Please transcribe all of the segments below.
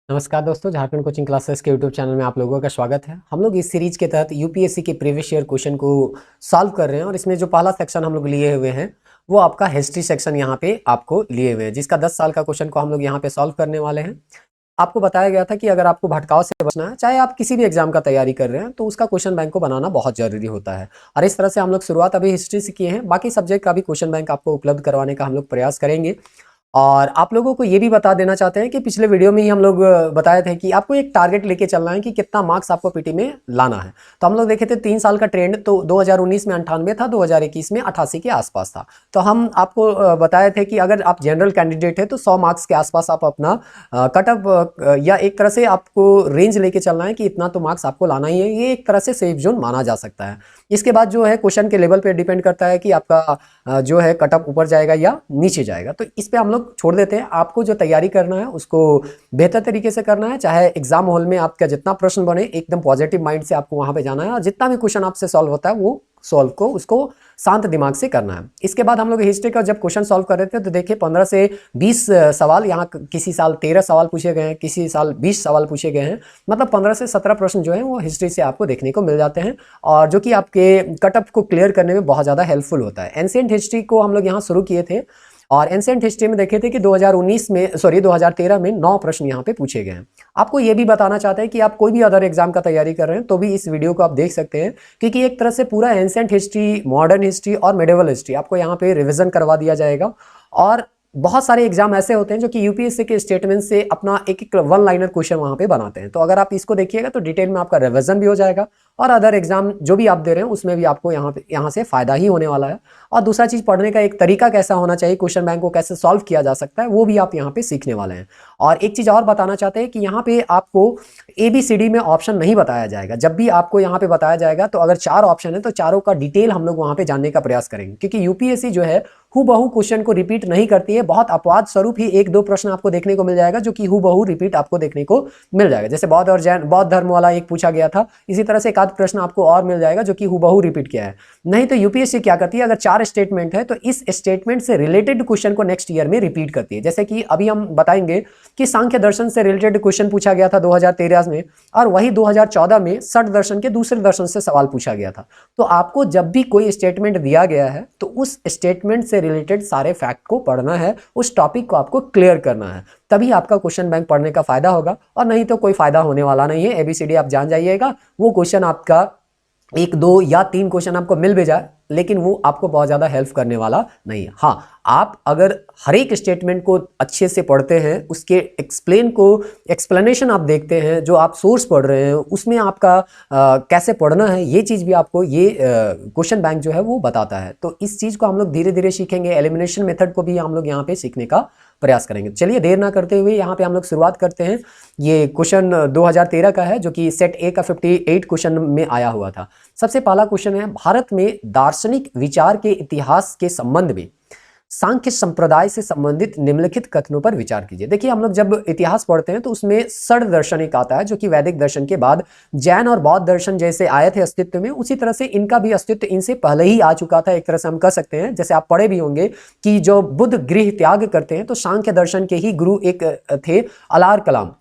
नमस्कार दोस्तों, Jharkhand coaching classes के यूट्यूब चैनल में आप लोगों का स्वागत है। हम लोग इस सीरीज के तहत यूपीएससी के प्रीवियस ईयर क्वेश्चन को सॉल्व कर रहे हैं और इसमें जो पहला सेक्शन हम लोग लिए हुए हैं वो आपका हिस्ट्री सेक्शन यहाँ पे आपको लिए हुए हैं, जिसका 10 साल का क्वेश्चन को हम लोग यहाँ पे सॉल्व करने वाले हैं। आपको बताया गया था कि अगर आपको भटकाव से बचना है, चाहे आप किसी भी एग्जाम का तैयारी कर रहे हैं, तो उसका क्वेश्चन बैंक को बनाना बहुत जरूरी होता है। और इस तरह से हम लोग शुरुआत अभी हिस्ट्री से किए हैं, बाकी सब्जेक्ट का भी क्वेश्चन बैंक आपको उपलब्ध करवाने का हम लोग प्रयास करेंगे। और आप लोगों को ये भी बता देना चाहते हैं कि पिछले वीडियो में ही हम लोग बताए थे कि आपको एक टारगेट लेके चलना है कि कितना मार्क्स आपको पीटी में लाना है। तो हम लोग देखे थे 3 साल का ट्रेंड, तो 2019 में 98 था, 2021 में 88 के आसपास था। तो हम आपको बताए थे कि अगर आप जनरल कैंडिडेट है तो 100 मार्क्स के आसपास आप अपना कट ऑफ या एक तरह से आपको रेंज लेके चलना है कि इतना तो मार्क्स आपको लाना ही है। ये एक तरह से सेफ जोन माना जा सकता है। इसके बाद जो है क्वेश्चन के लेवल पे डिपेंड करता है कि आपका जो है कट ऑफ ऊपर जाएगा या नीचे जाएगा। तो इस पे हम लोग छोड़ देते हैं। आपको जो तैयारी करना है उसको बेहतर तरीके से करना है, चाहे एग्जाम हॉल में आपका जितना प्रश्न बने एकदम पॉजिटिव माइंड से आपको वहां पे जाना है, और जितना भी क्वेश्चन आपसे सॉल्व होता है वो सॉल्व को उसको शांत दिमाग से करना है। इसके बाद हम लोग हिस्ट्री का जब क्वेश्चन सॉल्व कर रहे थे तो देखिए 15 से 20 सवाल, यहाँ किसी साल 13 सवाल पूछे गए हैं, किसी साल 20 सवाल पूछे गए हैं। मतलब 15 से 17 प्रश्न जो है वो हिस्ट्री से आपको देखने को मिल जाते हैं, और जो कि आपके कट ऑफ को क्लियर करने में बहुत ज़्यादा हेल्पफुल होता है। एंशिएंट हिस्ट्री को हम लोग यहाँ शुरू किए थे, और एंशिएंट हिस्ट्री में देखे थे कि 2013 में 9 प्रश्न यहाँ पे पूछे गए हैं। आपको ये भी बताना चाहते हैं कि आप कोई भी अदर एग्जाम का तैयारी कर रहे हैं तो भी इस वीडियो को आप देख सकते हैं, क्योंकि एक तरह से पूरा एंशिएंट हिस्ट्री, मॉडर्न हिस्ट्री और मेडिवल हिस्ट्री आपको यहाँ पे रिविजन करवा दिया जाएगा। और बहुत सारे एग्जाम ऐसे होते हैं जो कि यूपीएससी के स्टेटमेंट से अपना एक वन लाइनर क्वेश्चन वहां पे बनाते हैं। तो अगर आप इसको देखिएगा तो डिटेल में आपका रिवीजन भी हो जाएगा, और अदर एग्जाम जो भी आप दे रहे हैं उसमें भी आपको यहाँ से फायदा ही होने वाला है। और दूसरा चीज, पढ़ने का एक तरीका कैसा होना चाहिए, क्वेश्चन बैंक को कैसे सॉल्व किया जा सकता है, वो भी आप यहाँ पे सीखने वाले हैं। और एक चीज और बताना चाहते हैं कि यहाँ पे आपको ABCD में ऑप्शन नहीं बताया जाएगा। जब भी आपको यहाँ पे बताया जाएगा तो अगर 4 ऑप्शन है तो चारों का डिटेल हम लोग वहां पे जानने का प्रयास करेंगे, क्योंकि यूपीएससी जो है हूबहू क्वेश्चन को रिपीट नहीं करती है। बहुत अपवाद स्वरूप ही 1-2 प्रश्न आपको देखने को मिल जाएगा जो कि हूबहू रिपीट आपको देखने को मिल जाएगा। जैसे बौद्ध और जैन, बौद्ध धर्म वाला एक पूछा गया था, इसी तरह से एक आध प्रश्न आपको और मिल जाएगा जो कि हूबहू रिपीट किया है। नहीं तो यूपीएससी क्या करती है, अगर 4 स्टेटमेंट है तो इस स्टेटमेंट से रिलेटेड क्वेश्चन को नेक्स्ट ईयर में रिपीट करती है। जैसे कि अभी हम बताएंगे कि सांख्य दर्शन से रिलेटेड क्वेश्चन पूछा गया था 2013 में, और वही 2014 में षट दर्शन के दूसरे दर्शन से सवाल पूछा गया था। तो आपको जब भी कोई स्टेटमेंट दिया गया है तो उस स्टेटमेंट से रिलेटेड सारे फैक्ट को पढ़ना है, उस टॉपिक को आपको क्लियर करना है, तभी आपका क्वेश्चन बैंक पढ़ने का फायदा होगा। और नहीं तो कोई फायदा होने वाला नहीं है। ABCD आप जान जाइएगा, वो क्वेश्चन आपका 1, 2 या 3 क्वेश्चन आपको मिल भी जाए, लेकिन वो आपको बहुत ज़्यादा हेल्प करने वाला नहीं है। हाँ, आप अगर हर एक स्टेटमेंट को अच्छे से पढ़ते हैं, उसके एक्सप्लेनेशन आप देखते हैं, जो आप सोर्स पढ़ रहे हैं उसमें आपका कैसे पढ़ना है, ये चीज़ भी आपको ये क्वेश्चन बैंक जो है वो बताता है। तो इस चीज़ को हम लोग धीरे धीरे सीखेंगे। एलिमिनेशन मेथड को भी हम लोग यहाँ पे सीखने का प्रयास करेंगे। चलिए देर ना करते हुए यहाँ पे हम लोग शुरुआत करते हैं। ये क्वेश्चन 2013 का है, जो कि सेट ए का 58 क्वेश्चन में आया हुआ था। सबसे पहला क्वेश्चन है, भारत में दार्शनिक विचार के इतिहास के संबंध में सांख्य संप्रदाय से संबंधित निम्नलिखित कथनों पर विचार कीजिए। देखिए, हम लोग जब इतिहास पढ़ते हैं तो उसमें षड दर्शन एक आता है, जो कि वैदिक दर्शन के बाद जैन और बौद्ध दर्शन जैसे आए थे अस्तित्व में, उसी तरह से इनका भी अस्तित्व इनसे पहले ही आ चुका था। एक तरह से हम कह सकते हैं, जैसे आप पढ़े भी होंगे कि जो बुद्ध गृह त्याग करते हैं तो सांख्य दर्शन के ही गुरु एक थे, अलार कलाम।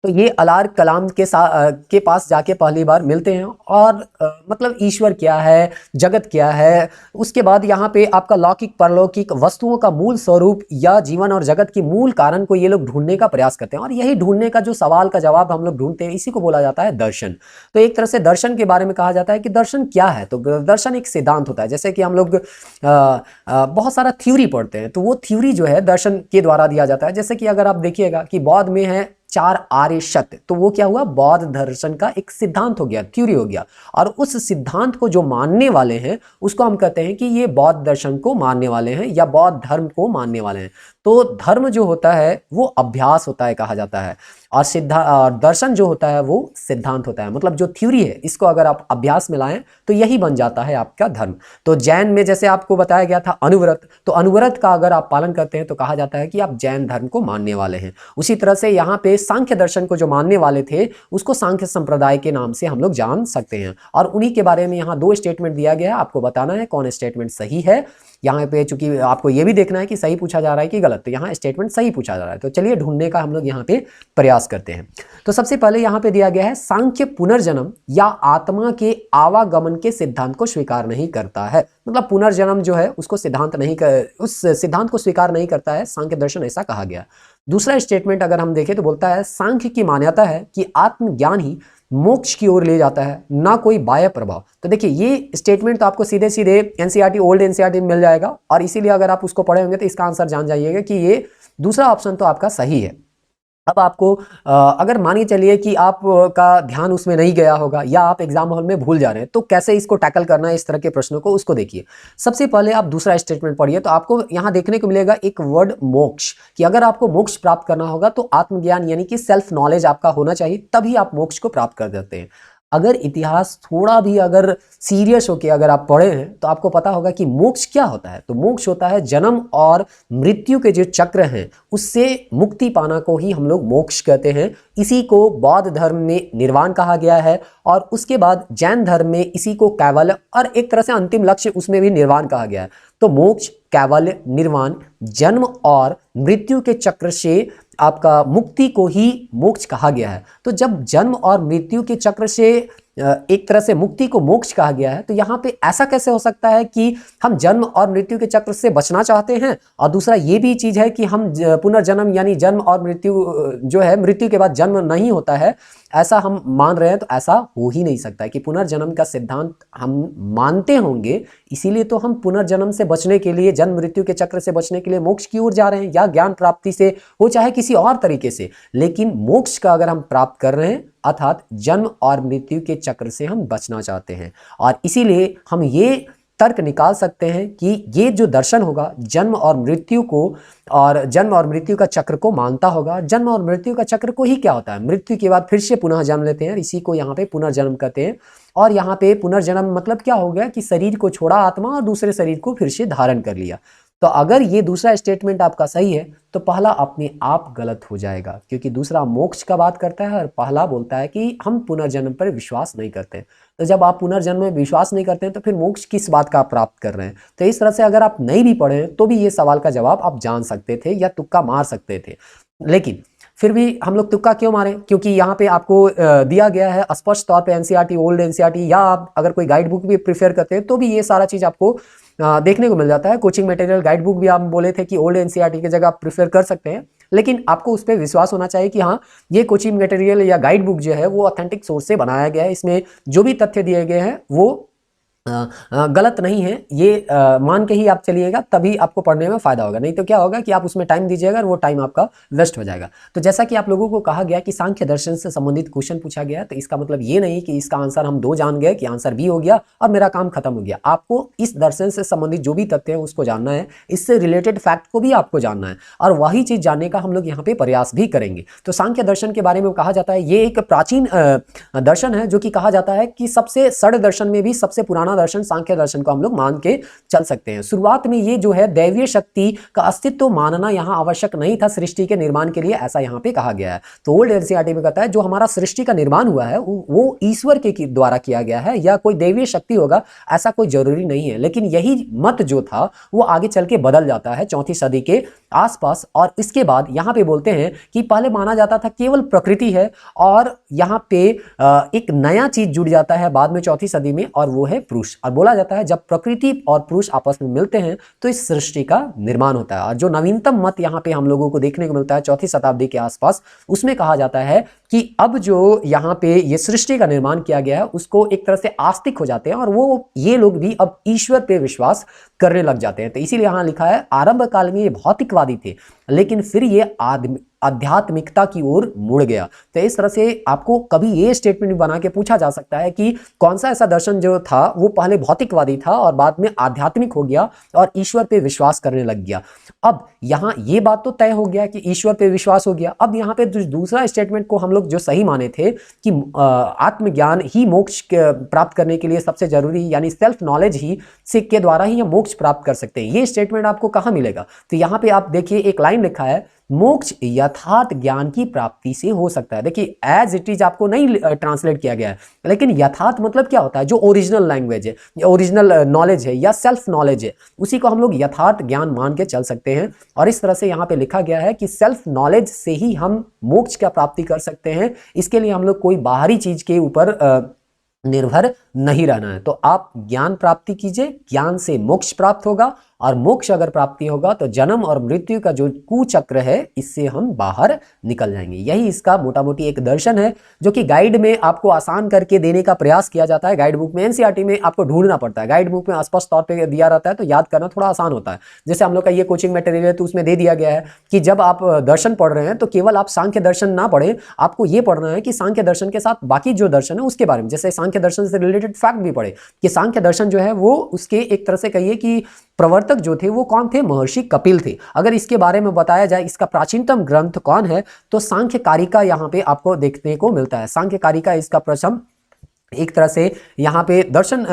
तो ये अलार कलाम के पास जाके पहली बार मिलते हैं, और मतलब ईश्वर क्या है, जगत क्या है, उसके बाद यहाँ पे आपका लौकिक परलौकिक वस्तुओं का मूल स्वरूप या जीवन और जगत की मूल कारण को ये लोग ढूंढने का प्रयास करते हैं। और यही ढूंढने का जो सवाल का जवाब हम लोग ढूंढते हैं, इसी को बोला जाता है दर्शन। तो एक तरह से दर्शन के बारे में कहा जाता है कि दर्शन क्या है। तो दर्शन एक सिद्धांत होता है। जैसे कि हम लोग बहुत सारा थ्योरी पढ़ते हैं, तो वो थ्योरी जो है दर्शन के द्वारा दिया जाता है। जैसे कि अगर आप देखिएगा कि बौद्ध में है 4 आर्य सत्य, तो वो क्या हुआ, बौद्ध दर्शन का एक सिद्धांत हो गया, थ्योरी हो गया। और उस सिद्धांत को जो मानने वाले हैं उसको हम कहते हैं कि ये बौद्ध दर्शन को मानने वाले हैं या बौद्ध धर्म को मानने वाले हैं। तो धर्म जो होता है वो अभ्यास होता है, कहा जाता है, और दर्शन जो होता है वो सिद्धांत होता है। मतलब जो थ्योरी है, इसको अगर आप अभ्यास में लाएं तो यही बन जाता है आपका धर्म। तो जैन में जैसे आपको बताया गया था अनुव्रत, तो अनुव्रत का अगर आप पालन करते हैं तो कहा जाता है कि आप जैन धर्म को मानने वाले हैं। उसी तरह से यहाँ पे सांख्य दर्शन को जो मानने वाले थे उसको सांख्य संप्रदाय के नाम से हम लोग जान सकते हैं। और उन्हीं के बारे में यहाँ 2 स्टेटमेंट दिया गया है, आपको बताना है कौन स्टेटमेंट सही है। यहाँ पे चूंकि आपको ये भी देखना है कि सही पूछा जा रहा है कि गलत, तो यहाँ स्टेटमेंट सही पूछा जा रहा है। तो चलिए ढूंढने का हम लोग यहाँ पे प्रयास करते हैं। तो सबसे पहले यहाँ पे दिया गया है सांख्य पुनर्जन्म या आत्मा के आवागमन के सिद्धांत को स्वीकार नहीं करता है। मतलब पुनर्जन्म जो है उसको सिद्धांत नहीं कर, उस सिद्धांत को स्वीकार नहीं करता है सांख्य दर्शन, ऐसा कहा गया। दूसरा स्टेटमेंट अगर हम देखें तो बोलता है सांख्य की मान्यता है कि आत्मज्ञान ही मोक्ष की ओर ले जाता है, ना कोई बाह्य प्रभाव। तो देखिए ये स्टेटमेंट तो आपको सीधे सीधे एनसीईआरटी, ओल्ड एनसीईआरटी में मिल जाएगा, और इसीलिए अगर आप उसको पढ़े होंगे तो इसका आंसर जान जाइएगा कि ये दूसरा ऑप्शन तो आपका सही है। अब आपको अगर मानिए चलिए कि आप का ध्यान उसमें नहीं गया होगा या आप एग्जाम हॉल में भूल जा रहे हैं, तो कैसे इसको टैकल करना है इस तरह के प्रश्नों को, उसको देखिए। सबसे पहले आप दूसरा स्टेटमेंट पढ़िए, तो आपको यहाँ देखने को मिलेगा एक वर्ड मोक्ष, कि अगर आपको मोक्ष प्राप्त करना होगा तो आत्मज्ञान यानी कि सेल्फ नॉलेज आपका होना चाहिए, तभी आप मोक्ष को प्राप्त कर देते हैं। अगर इतिहास थोड़ा भी अगर सीरियस होकर अगर आप पढ़े हैं तो आपको पता होगा कि मोक्ष क्या होता है। तो मोक्ष होता है जन्म और मृत्यु के जो चक्र हैं उससे मुक्ति पाना को ही हम लोग मोक्ष कहते हैं। इसी को बौद्ध धर्म में निर्वाण कहा गया है, और उसके बाद जैन धर्म में इसी को कैवल्य, और एक तरह से अंतिम लक्ष्य उसमें भी निर्वाण कहा गया है। तो मोक्ष, कैवल्य, निर्वाण, जन्म और मृत्यु के चक्र से आपका मुक्ति को ही मोक्ष कहा गया है। तो जब जन्म और मृत्यु के चक्र से एक तरह से मुक्ति को मोक्ष कहा गया है, तो यहाँ पे ऐसा कैसे हो सकता है कि हम जन्म और मृत्यु के चक्र से बचना चाहते हैं, और दूसरा ये भी चीज है कि हम पुनर्जन्म यानी जन्म और मृत्यु जो है, मृत्यु के बाद जन्म नहीं होता है, ऐसा हम मान रहे हैं। तो ऐसा हो ही नहीं सकता है कि पुनर्जन्म का सिद्धांत हम मानते होंगे, इसीलिए तो हम पुनर्जन्म से बचने के लिए, जन्म मृत्यु के चक्र से बचने के लिए मोक्ष की ओर जा रहे हैं, या ज्ञान प्राप्ति से हो चाहे किसी और तरीके से, लेकिन मोक्ष का अगर हम प्राप्त कर रहे हैं अर्थात जन्म और मृत्यु के चक्र से हम बचना चाहते हैं। और इसीलिए हम ये तर्क निकाल सकते हैं कि ये जो दर्शन होगा जन्म और मृत्यु को, और जन्म और मृत्यु का चक्र को मानता होगा। जन्म और मृत्यु का चक्र को ही क्या होता है, मृत्यु के बाद फिर से पुनः जन्म लेते हैं, इसी को यहाँ पे पुनर्जन्म कहते हैं। और यहाँ पे पुनर्जन्म मतलब क्या हो गया कि शरीर को छोड़ा आत्मा और दूसरे शरीर को फिर से धारण कर लिया। तो अगर ये दूसरा स्टेटमेंट आपका सही है तो पहला अपने आप गलत हो जाएगा, क्योंकि दूसरा मोक्ष का बात करता है और पहला बोलता है कि हम पुनर्जन्म पर विश्वास नहीं करते। तो जब आप पुनर्जन्म में विश्वास नहीं करते हैं तो फिर मोक्ष किस बात का आप प्राप्त कर रहे हैं। तो इस तरह से अगर आप नहीं भी पढ़े तो भी ये सवाल का जवाब आप जान सकते थे या तुक्का मार सकते थे। लेकिन फिर भी हम लोग तुक्का क्यों मारें, क्योंकि यहाँ पे आपको दिया गया है स्पष्ट तौर पे एनसीईआरटी, ओल्ड एनसीईआरटी, या आप अगर कोई गाइड बुक भी प्रेफर करते हैं तो भी ये सारा चीज़ आपको देखने को मिल जाता है। कोचिंग मटेरियल गाइड बुक भी आप बोले थे कि ओल्ड एनसीईआरटी की जगह आप प्रेफर कर सकते हैं, लेकिन आपको उस पर विश्वास होना चाहिए कि हाँ ये कोचिंग मटेरियल या गाइड बुक जो है वो ऑथेंटिक सोर्स से बनाया गया है, इसमें जो भी तथ्य दिए गए हैं वो गलत नहीं है, ये मान के ही आप चलिएगा, तभी आपको पढ़ने में फायदा होगा। नहीं तो क्या होगा कि आप उसमें टाइम दीजिएगा और वो टाइम आपका वेस्ट हो जाएगा। तो जैसा कि आप लोगों को कहा गया कि सांख्य दर्शन से संबंधित क्वेश्चन पूछा गया, तो इसका मतलब ये नहीं कि इसका आंसर हम 2 जान गए कि आंसर बी हो गया और मेरा काम खत्म हो गया। आपको इस दर्शन से संबंधित जो भी तथ्य है उसको जानना है, इससे रिलेटेड फैक्ट को भी आपको जानना है, और वही चीज जानने का हम लोग यहाँ पे प्रयास भी करेंगे। तो सांख्य दर्शन के बारे में कहा जाता है ये एक प्राचीन दर्शन है, जो कि कहा जाता है कि सबसे षड दर्शन में भी सबसे पुराना दर्शन सांख्य दर्शन को हम लोग मान के चल सकते हैं। शुरुआत में ये जो है दैवीय शक्ति का अस्तित्व मानना यहाँ आवश्यक नहीं था सृष्टि के निर्माण के लिए, ऐसा यहाँ पे कहा गया है। तो ओल्ड एनसीईआरटी में कहता है जो हमारा सृष्टि का निर्माण हुआ है वो ईश्वर के द्वारा किया गया है, या कोई दैवीय शक्ति होगा ऐसा कोई जरूरी नहीं है। लेकिन यही मत जो था वो आगे चल के बदल जाता है 4वीं सदी के आसपास, और इसके बाद यहाँ पे बोलते हैं कि पहले माना जाता था केवल प्रकृति है, और यहाँ पे एक नया चीज जुड़ जाता है बाद में 4वीं सदी में, और वो है पुरुष। और बोला जाता है जब प्रकृति और पुरुष आपस में मिलते हैं तो इस सृष्टि का निर्माण होता है। और जो नवीनतम मत यहाँ पे हम लोगों को देखने को मिलता है 4वीं शताब्दी के आसपास, उसमें कहा जाता है कि अब जो यहाँ पे ये सृष्टि का निर्माण किया गया है उसको एक तरह से आस्तिक हो जाते हैं, और वो ये लोग भी अब ईश्वर पे विश्वास करने लग जाते हैं। तो इसीलिए यहाँ लिखा है आरंभ काल में ये भौतिकवादी थे, लेकिन फिर ये आध्यात्मिकता की ओर मुड़ गया। तो इस तरह से आपको कभी ये स्टेटमेंट बना के पूछा जा सकता है कि कौन सा ऐसा दर्शन जो था वो पहले भौतिकवादी था और बाद में आध्यात्मिक हो गया और ईश्वर पे विश्वास करने लग गया। अब यहाँ ये बात तो तय हो गया कि ईश्वर पे विश्वास हो गया। अब यहाँ पे दूसरा स्टेटमेंट को हम लोग जो सही माने थे कि आत्मज्ञान ही मोक्ष प्राप्त करने के लिए सबसे जरूरी, यानी सेल्फ नॉलेज ही के द्वारा ही हम मोक्ष प्राप्त कर सकते हैं, ये स्टेटमेंट आपको कहाँ मिलेगा। तो यहाँ पे आप देखिए एक लाइन लिखा है, मोक्ष यथार्थ ज्ञान की प्राप्ति से हो सकता है। देखिए एज इट इज आपको नहीं ट्रांसलेट किया गया है, लेकिन यथार्थ मतलब क्या होता है, जो ओरिजिनल लैंग्वेज है, ओरिजिनल नॉलेज है या सेल्फ नॉलेज है, उसी को हम लोग यथार्थ ज्ञान मान के चल सकते हैं। और इस तरह से यहाँ पे लिखा गया है कि सेल्फ नॉलेज से ही हम मोक्ष का प्राप्ति कर सकते हैं। इसके लिए हम लोग कोई बाहरी चीज के ऊपर निर्भर नहीं रहना है। तो आप ज्ञान प्राप्ति कीजिए, ज्ञान से मोक्ष प्राप्त होगा, और मोक्ष अगर प्राप्ति होगा तो जन्म और मृत्यु का जो कुचक्र है इससे हम बाहर निकल जाएंगे। यही इसका मोटा मोटी एक दर्शन है, जो कि गाइड में आपको आसान करके देने का प्रयास किया जाता है। गाइड बुक में, एनसीईआरटी में आपको ढूंढना पड़ता है, गाइड बुक में स्पष्ट तौर पर दिया रहता है तो याद करना थोड़ा आसान होता है। जैसे हम लोग का ये कोचिंग मटेरियल है तो उसमें दे दिया गया है कि जब आप दर्शन पढ़ रहे हैं तो केवल आप सांख्य दर्शन ना पढ़ें, आपको ये पढ़ना है कि सांख्य दर्शन के साथ बाकी जो दर्शन है उसके बारे में, जैसे सांख्य दर्शन से रिलेटेड फैक्ट भी पढ़े कि सांख्य दर्शन जो है वो उसके एक तरह से कहिए कि प्रवर्तक जो थे वो कौन थे, महर्षि कपिल थे। अगर इसके बारे में बताया जाए इसका प्राचीनतम ग्रंथ कौन है, तो सांख्य कारिका यहाँ पे आपको देखने को मिलता है। सांख्य कारिका इसका प्रथम एक तरह से यहाँ पे दर्शन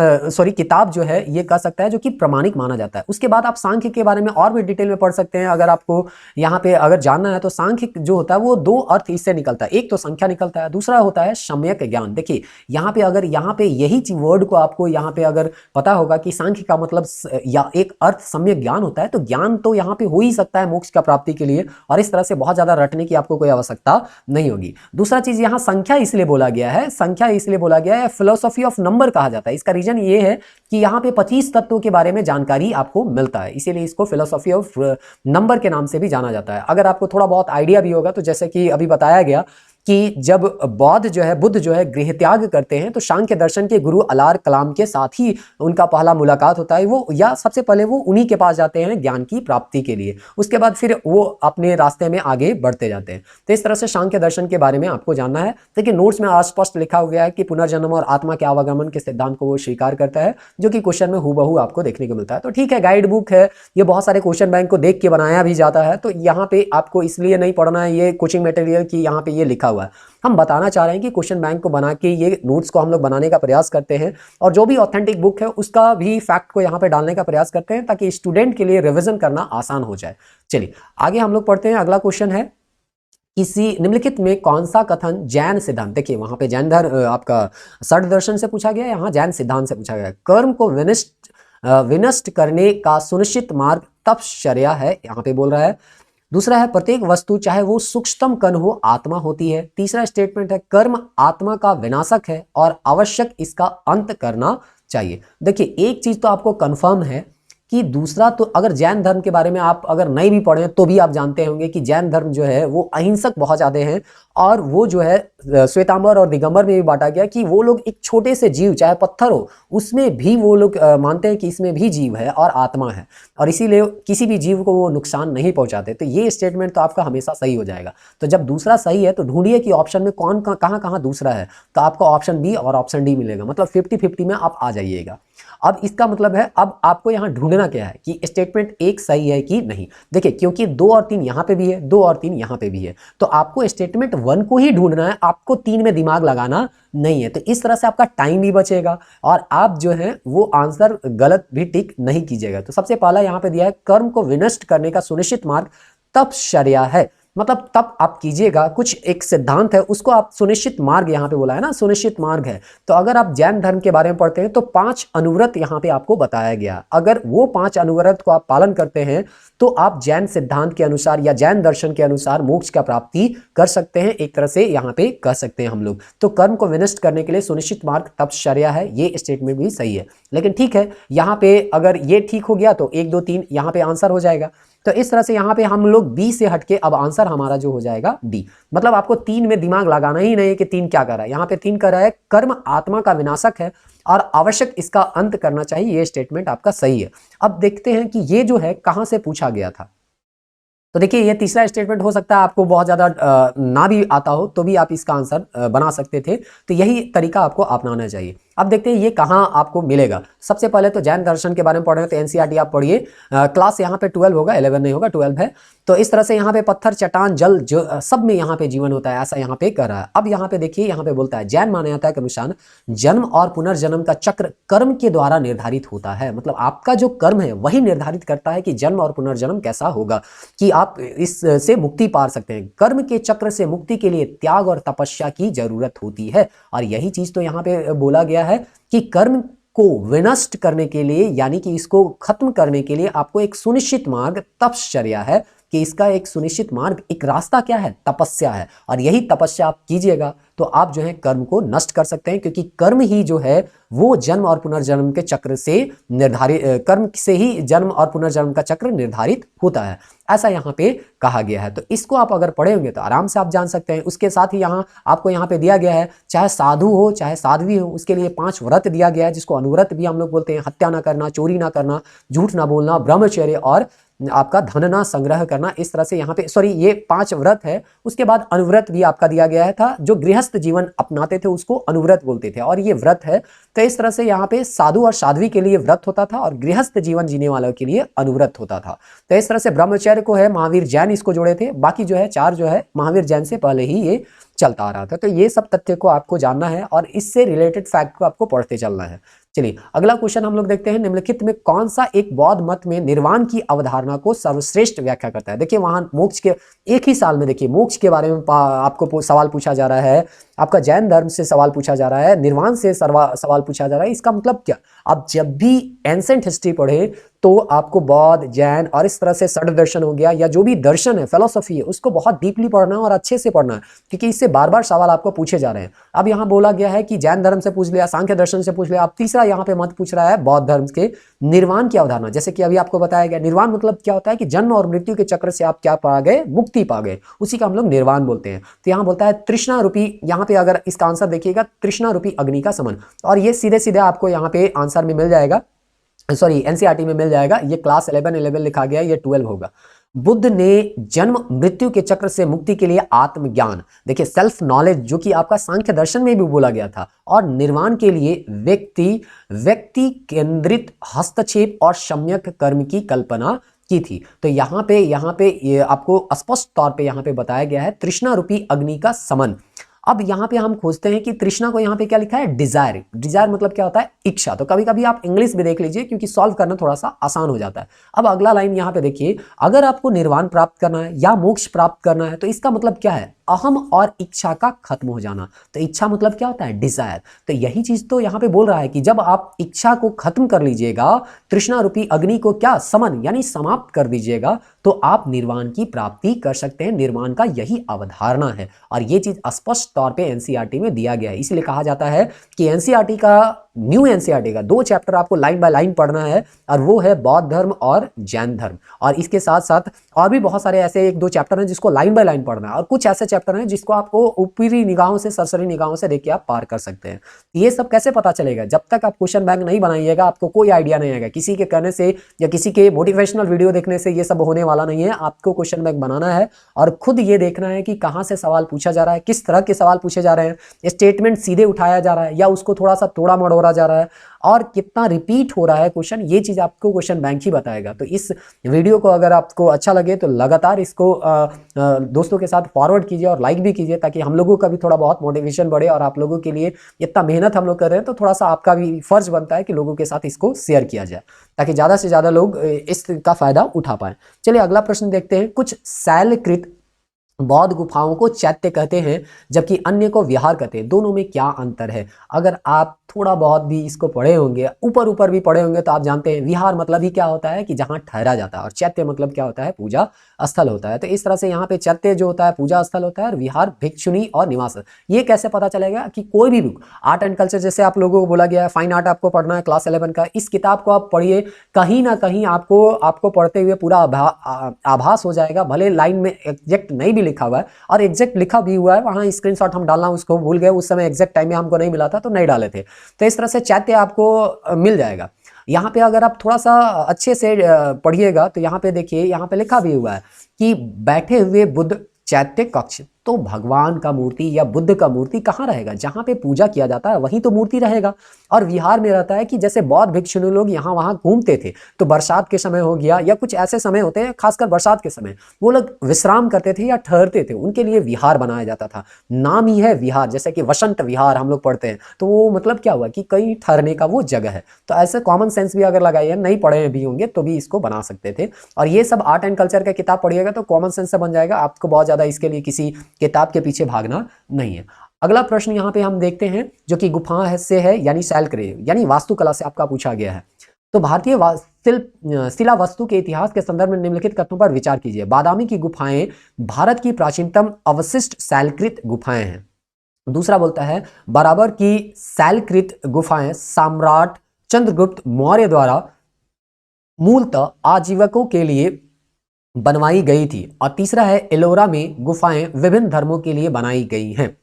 किताब जो है ये कह सकता है जो कि प्रमाणिक माना जाता है। उसके बाद आप सांख्य के बारे में और भी डिटेल में पढ़ सकते हैं। अगर आपको यहाँ पे अगर जानना है तो सांख्य जो होता है वो दो अर्थ इससे निकलता है, एक तो संख्या निकलता है, दूसरा होता है सम्यक ज्ञान। देखिए यहाँ पे अगर यहाँ पे यही वर्ड को आपको यहाँ पे अगर पता होगा कि सांख्य का मतलब या एक अर्थ सम्यक ज्ञान होता है, तो ज्ञान तो यहाँ पे हो ही सकता है मोक्ष का प्राप्ति के लिए, और इस तरह से बहुत ज्यादा रटने की आपको कोई आवश्यकता नहीं होगी। दूसरा चीज यहाँ संख्या इसलिए बोला गया है, संख्या इसलिए बोला गया है, फिलोसॉफी ऑफ नंबर कहा जाता है। इसका रीजन ये है कि यहाँ पे 25 तत्वों के बारे में जानकारी आपको मिलता है, इसीलिए इसको फिलोसॉफी ऑफ नंबर के नाम से भी जाना जाता है। अगर आपको थोड़ा बहुत आइडिया भी होगा तो जैसे कि अभी बताया गया कि जब बुद्ध जो है गृह त्याग करते हैं तो सांख्य दर्शन के गुरु अलार कलाम के साथ ही उनका पहला मुलाकात होता है। वो या सबसे पहले वो उन्हीं के पास जाते हैं ज्ञान की प्राप्ति के लिए, उसके बाद फिर वो अपने रास्ते में आगे बढ़ते जाते हैं। तो इस तरह से सांख्य दर्शन के बारे में आपको जानना है। देखिए नोट्स में स्पष्ट लिखा हो गया है कि पुनर्जन्म और आत्मा के आवागमन के सिद्धांत को वो स्वीकार करता है, जो कि क्वेश्चन में हूबहू आपको देखने को मिलता है। तो ठीक है, गाइड बुक है, ये बहुत सारे क्वेश्चन बैंक को देख के बनाया भी जाता है, तो यहाँ पे आपको इसलिए नहीं पढ़ना है ये कोचिंग मटेरियल की यहाँ पे ये लिखा हुआ है। हम बताना चाह रहे हैं कि क्वेश्चन बैंक को बना के ये नोट्स को हम लोग बनाने का प्रयास करते हैं, और जो भी ऑथेंटिक बुक है उसका भी फैक्ट को यहाँ पे डालने का प्रयास करते हैं ताकि स्टूडेंट के लिए रिवीजन करना आसान हो जाए। चलिए आगे हम लोग पढ़ते हैं। अगला क्वेश्चन है, किसी निम्नलिखित में कौन सा कथन जैन सिद्धांत, देखिए वहां पे जैन धर्म आपका षड दर्शन से पूछा गया, यहाँ जैन सिद्धांत से पूछा गया। कर्म को विनष्ट करने का सुनिश्चित मार्ग तपश्चर्या है, यहाँ पे बोल रहा है। दूसरा है, प्रत्येक वस्तु चाहे वो सूक्ष्मतम कण हो आत्मा होती है। तीसरा स्टेटमेंट है, कर्म आत्मा का विनाशक है और आवश्यक इसका अंत करना चाहिए। देखिए एक चीज तो आपको कंफर्म है कि दूसरा तो, अगर जैन धर्म के बारे में आप अगर नहीं भी पढ़े तो भी आप जानते होंगे कि जैन धर्म जो है वो अहिंसक बहुत ज़्यादा हैं, और वो जो है श्वेतांबर और दिगंबर में भी बांटा गया कि वो लोग एक छोटे से जीव चाहे पत्थर हो उसमें भी वो लोग मानते हैं कि इसमें भी जीव है और आत्मा है, और इसीलिए किसी भी जीव को वो नुकसान नहीं पहुंचाते। तो ये स्टेटमेंट तो आपका हमेशा सही हो जाएगा। तो जब दूसरा सही है तो ढूंढिए कि ऑप्शन में कौन कहाँ दूसरा है, तो आपको ऑप्शन बी और ऑप्शन डी मिलेगा, मतलब 50-50 में आप आ जाइएगा। अब इसका मतलब है अब आपको यहाँ ढूंढना क्या है कि स्टेटमेंट एक सही है कि नहीं। देखिए क्योंकि 2 और 3 यहाँ पे भी है, 2 और 3 यहाँ पे भी है, तो आपको स्टेटमेंट 1 को ही ढूंढना है, आपको 3 में दिमाग लगाना नहीं है। तो इस तरह से आपका टाइम भी बचेगा और आप जो है वो आंसर गलत भी टिक नहीं कीजिएगा। तो सबसे पहला यहाँ पे दिया है, कर्म को विनष्ट करने का सुनिश्चित मार्ग तपश्चर्या है, मतलब तप आप कीजिएगा, कुछ एक सिद्धांत है उसको आप सुनिश्चित मार्ग यहाँ पे बोला है ना, सुनिश्चित मार्ग है। तो अगर आप जैन धर्म के बारे में पढ़ते हैं तो 5 अनुव्रत यहाँ पे आपको बताया गया, अगर वो 5 अनुव्रत को आप पालन करते हैं तो आप जैन सिद्धांत के अनुसार या जैन दर्शन के अनुसार मोक्ष का प्राप्ति कर सकते हैं, एक तरह से यहाँ पे कह सकते हैं हम लोग। तो कर्म को विनष्ट करने के लिए सुनिश्चित मार्ग तपश्चर्या है, ये स्टेटमेंट भी सही है। लेकिन ठीक है, यहाँ पे अगर ये ठीक हो गया तो 1 2 3 यहाँ पे आंसर हो जाएगा। तो इस तरह से यहाँ पे हम लोग बी से हटके अब आंसर हमारा जो हो जाएगा डी, मतलब आपको 3 में दिमाग लगाना ही नहीं कि 3 क्या कर रहा है। यहाँ पे 3 कर रहा है, कर्म आत्मा का विनाशक है और आवश्यक इसका अंत करना चाहिए, ये स्टेटमेंट आपका सही है। अब देखते हैं कि ये जो है कहां से पूछा गया था। तो देखिए ये तीसरा स्टेटमेंट हो सकता है आपको बहुत ज़्यादा ना भी आता हो तो भी आप इसका आंसर बना सकते थे, तो यही तरीका आपको अपनाना चाहिए। अब देखते हैं ये कहाँ आपको मिलेगा। सबसे पहले तो जैन दर्शन के बारे में पढ़ रहे हैं तो एनसीईआरटी आप पढ़िए। क्लास यहाँ पे 12 होगा, 11 नहीं होगा, 12 है। तो इस तरह से यहाँ पे पत्थर, चट्टान, जल जो सब में यहाँ पे जीवन होता है, ऐसा यहाँ पे कर रहा है। अब यहाँ पे देखिए, यहाँ पे बोलता है जैन मान्यता के अनुसार जन्म और पुनर्जन्म का चक्र कर्म के द्वारा निर्धारित होता है। मतलब आपका जो कर्म है वही निर्धारित करता है कि जन्म और पुनर्जन्म कैसा होगा, कि आप इससे मुक्ति पा सकते हैं। कर्म के चक्र से मुक्ति के लिए त्याग और तपस्या की जरूरत होती है। और यही चीज तो यहाँ पे बोला गया है कि कर्म को विनष्ट करने के लिए, यानी कि इसको खत्म करने के लिए आपको एक सुनिश्चित मार्ग तपश्चर्या है, कि इसका एक सुनिश्चित मार्ग, एक रास्ता क्या है, तपस्या है। और यही तपस्या आप कीजिएगा तो आप जो है कर्म को नष्ट कर सकते हैं, क्योंकि कर्म ही जो है वो जन्म और पुनर्जन्म के चक्र से निर्धारित, कर्म से ही जन्म और पुनर्जन्म का चक्र निर्धारित होता है, ऐसा यहाँ पे कहा गया है। तो इसको आप अगर पढ़े होंगे तो आराम से आप जान सकते हैं। उसके साथ ही यहाँ आपको यहाँ पे दिया गया है, चाहे साधु हो चाहे साध्वी हो, उसके लिए 5 व्रत दिया गया है, जिसको अनुव्रत भी हम लोग बोलते हैं। हत्या ना करना, चोरी ना करना, झूठ ना बोलना, ब्रह्मचर्य और आपका धन ना संग्रह करना। इस तरह से यहाँ पे ये 5 व्रत है। उसके बाद अनुव्रत भी आपका दिया गया है था, जो गृहस्थ जीवन अपनाते थे उसको अनुव्रत बोलते थे, और ये व्रत है। तो इस तरह से यहाँ पे साधु और साध्वी के लिए व्रत होता था और गृहस्थ जीवन जीने वालों के लिए अनुव्रत होता था। तो इस तरह से ब्रह्मचर्य को है महावीर जैन इसको जोड़े थे, बाकी जो है 4 जो है महावीर जैन से पहले ही ये चलता आ रहा था। तो ये सब तथ्य को आपको जानना है और इससे रिलेटेड फैक्ट को आपको पढ़ते चलना है। चलिए अगला क्वेश्चन हम लोग देखते हैं, निम्नलिखित में कौन सा एक बौद्ध मत में निर्वाण की अवधारणा को सर्वश्रेष्ठ व्याख्या करता है। देखिए वहां मोक्ष के एक ही साल में देखिए मोक्ष के बारे में आपको सवाल पूछा जा रहा है, आपका जैन धर्म से सवाल पूछा जा रहा है, निर्वाण से सवाल पूछा जा रहा है। इसका मतलब क्या, आप जब भी एंसेंट हिस्ट्री पढ़े तो आपको बौद्ध, जैन और इस तरह से षड दर्शन हो गया, या जो भी दर्शन है, फिलोसफी है, उसको बहुत डीपली पढ़ना है और अच्छे से पढ़ना है, क्योंकि इससे बार बार सवाल आपको पूछे जा रहे हैं। अब यहाँ बोला गया है कि जैन धर्म से पूछ लिया, सांख्य दर्शन से पूछ लिया, अब तीसरा यहाँ पे मत पूछ रहा है बौद्ध धर्म के निर्वाण की अवधारणा। जैसे कि अभी आपको बताया गया, निर्वाण मतलब क्या होता है कि जन्म और मृत्यु के चक्र से आप क्या पा गए, मुक्ति पा गए, उसी का हम लोग निर्वाण बोलते हैं। तो यहाँ बोलता है तृष्णा रूपी, यहाँ पे अगर इसका आंसर देखिएगा, तृष्णा रूपी अग्नि का समन, और ये सीधे सीधे आपको यहाँ पे आंसर में मिल जाएगा, सॉरी एनसीईआरटी में मिल जाएगा। ये क्लास 11 लिखा गया, ये 12 होगा। बुद्ध ने जन्म मृत्यु के चक्र से मुक्ति के लिए आत्मज्ञान, देखिए सेल्फ नॉलेज, जो कि आपका सांख्य दर्शन में भी बोला गया था, और निर्वाण के लिए व्यक्ति केंद्रित हस्तक्षेप और सम्यक कर्म की कल्पना की थी। तो यहाँ पे ये आपको स्पष्ट तौर पे यहाँ पे बताया गया है तृष्णा रूपी अग्नि का समन। अब यहाँ पे हम खोजते हैं कि तृष्णा को यहाँ पे क्या लिखा है, डिजायर। डिजायर मतलब क्या होता है, इच्छा। तो कभी कभी आप इंग्लिश भी देख लीजिए, क्योंकि सॉल्व करना थोड़ा सा आसान हो जाता है। अब अगला लाइन यहाँ पे देखिए, अगर आपको निर्वाण प्राप्त करना है या मोक्ष प्राप्त करना है तो इसका मतलब क्या है, अहम और इच्छा का खत्म हो जाना। तो इच्छा मतलब क्या होता है, डिजायर। तो यही चीज तो यहाँ पे बोल रहा है कि जब आप इच्छा को खत्म कर लीजिएगा, तृष्णा रूपी अग्नि को क्या समन यानी समाप्त कर दीजिएगा, तो आप निर्वाण की प्राप्ति कर सकते हैं। निर्वाण का यही अवधारणा है, और ये चीज स्पष्ट तौर पे एनसीईआरटी में दिया गया है। इसलिए कहा जाता है कि एनसीईआरटी का, न्यू एनसीईआरटी का 2 चैप्टर आपको लाइन बाय लाइन पढ़ना है, और वो है बौद्ध धर्म और जैन धर्म। और इसके साथ साथ और भी बहुत सारे ऐसे 1-2 चैप्टर हैं जिसको लाइन बाय लाइन पढ़ना है, और कुछ ऐसे चैप्टर हैं जिसको आपको ऊपरी निगाहों से, सरसरी निगाहों से देख के आप पार कर सकते हैं। ये सब कैसे पता चलेगा, जब तक आप क्वेश्चन बैंक नहीं बनाइएगा आपको कोई आइडिया नहीं आएगा। किसी के कहने से या किसी के मोटिवेशनल वीडियो देखने से ये सब होने वाला नहीं है। आपको क्वेश्चन बैंक बनाना है और खुद ये देखना है कि कहाँ से सवाल पूछा जा रहा है, किस तरह के सवाल पूछे जा रहे हैं, स्टेटमेंट सीधे उठाया जा रहा है या उसको थोड़ा सा तोड़ा मड़ोड़ा जा रहा है, और कितना रिपीट हो रहा है क्वेश्चन, ये चीज आपको क्वेश्चन बैंक ही बताएगा। तो इस वीडियो को अगर आपको अच्छा लगे तो लगातार इसको दोस्तों के साथ फॉरवर्ड कीजिए और लाइक भी कीजिए, ताकि हम लोगों का भी थोड़ा बहुत मोटिवेशन बढ़े। और आप लोगों के लिए इतना मेहनत हम लोग कर रहे हैं, तो थोड़ा सा आपका भी फर्ज बनता है कि लोगों के साथ इसको शेयर किया जाए, ताकि ज्यादा से ज्यादा लोग इसका फायदा उठा पाए। चलिए अगला प्रश्न देखते हैं। कुछ शैलकृत बौद्ध गुफाओं को चैत्य कहते हैं, जबकि अन्य को विहार कहते हैं। दोनों में क्या अंतर है? अगर आप थोड़ा बहुत भी इसको पढ़े होंगे, ऊपर भी पढ़े होंगे, तो आप जानते हैं विहार मतलब ही क्या होता है कि जहाँ ठहरा जाता है, और चैत्य मतलब क्या होता है, पूजा स्थल होता है। तो इस तरह से यहाँ पे चैत्य जो होता है पूजा स्थल होता है, और विहार भिक्षुनी और निवास। ये कैसे पता चलेगा कि कोई भी बुक, आर्ट एंड कल्चर जैसे आप लोगों को बोला गया है, फाइन आर्ट आपको पढ़ना है क्लास 11 का, इस किताब को आप पढ़िए, कहीं ना कहीं आपको पढ़ते हुए पूरा आभास हो जाएगा। भले लाइन में एग्जैक्ट नहीं भी लिखा हुआ है, और एग्जैक्ट लिखा भी हुआ है, वहाँ स्क्रीनशॉट हम डालना उसको भूल गए, उस समय एग्जैक्ट टाइम में हमको नहीं मिला था तो नहीं डाले थे। तो इस तरह से चैत्य आपको मिल जाएगा। यहाँ पे अगर आप थोड़ा सा अच्छे से पढ़िएगा तो यहाँ पे देखिए, यहाँ पे लिखा भी हुआ है कि बैठे हुए बुद्ध चैत्य कक्ष। तो भगवान का मूर्ति या बुद्ध का मूर्ति कहाँ रहेगा? जहाँ पे पूजा किया जाता है वहीं तो मूर्ति रहेगा। और विहार में रहता है कि जैसे बौद्ध भिक्षुणी लोग यहाँ वहाँ घूमते थे, तो बरसात के समय हो गया या कुछ ऐसे समय होते हैं खासकर बरसात के समय, वो लोग विश्राम करते थे या ठहरते थे, उनके लिए विहार बनाया जाता था। नाम ही है विहार, जैसे कि वसंत विहार हम लोग पढ़ते हैं, तो वो मतलब क्या हुआ कि कहीं ठहरने का वो जगह है। तो ऐसे कॉमन सेंस भी अगर लगाइए, नहीं पढ़े भी होंगे तो भी इसको बना सकते थे। और ये सब आर्ट एंड कल्चर का किताब पढ़िएगा तो कॉमन सेंस से बन जाएगा, आपको बहुत ज्यादा इसके लिए किसी किताब के पीछे भागना नहीं है। अगला प्रश्न यहाँ पे हम देखते हैं जो कि गुफा से है, यानी शैलक्रेव यानी वास्तुकला से आपका पूछा गया है। तो भारतीय शिला वस्तु के इतिहास के संदर्भ में निम्नलिखित कथनों पर विचार कीजिए। बादामी की गुफाएं भारत की प्राचीनतम अवशिष्ट शैलकृत गुफाएं हैं। दूसरा बोलता है बराबर की शैलकृत गुफाएं सम्राट चंद्रगुप्त मौर्य द्वारा मूलतः आजीविकों के लिए बनवाई गई थी। और तीसरा है एलोरा में गुफाएं विभिन्न धर्मों के लिए बनाई गई हैं।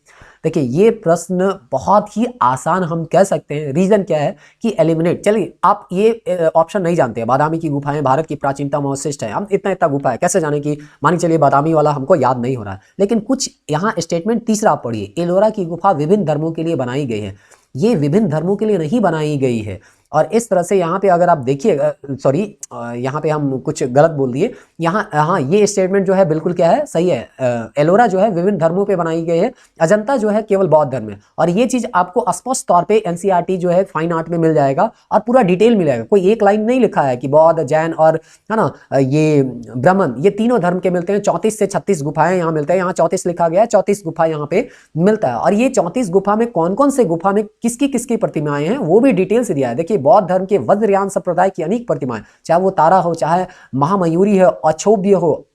देखिए ये प्रश्न बहुत ही आसान हम कह सकते हैं। रीजन क्या है कि एलिमिनेट, चलिए आप ये ऑप्शन नहीं जानते हैं, बादामी की गुफाएं भारत की प्राचीनतम अवशिष्ट है, हम इतना इतना गुफा है कैसे जाने कि, मानी चलिए बादामी वाला हमको याद नहीं हो रहा है, लेकिन कुछ यहाँ स्टेटमेंट तीसरा आप पढ़िए, एलोरा की गुफा विभिन्न धर्मों के लिए बनाई गई है। ये विभिन्न धर्मों के लिए नहीं बनाई गई है। और इस तरह से यहाँ पे अगर आप देखिए, सॉरी यहाँ पे हम कुछ गलत बोल दिए, यहाँ हाँ ये स्टेटमेंट जो है बिल्कुल क्या है, सही है। एलोरा जो है विभिन्न धर्मों पे बनाई गई है, अजंता जो है केवल बौद्ध धर्म है। और ये चीज आपको स्पष्ट तौर पे एनसीईआरटी जो है फाइन आर्ट में मिल जाएगा और पूरा डिटेल मिलेगा। कोई एक लाइन नहीं लिखा है कि बौद्ध, जैन और है ना ये ब्राह्मण, ये तीनों धर्म के मिलते हैं। 34 से 36 गुफाएं यहाँ मिलते हैं, यहाँ 34 लिखा गया है, 34 गुफा यहाँ पे मिलता है। और ये 34 गुफा में कौन कौन से गुफा में किसकी किसकी प्रतिमाएं हैं वो भी डिटेल से दिया है। देखिए बौद्ध धर्म के वज्रयान संप्रदाय की अनेक प्रतिमाएं, चाहे वो तारा हो, चाहे महामयूरी है, अक्षोभ्य हो,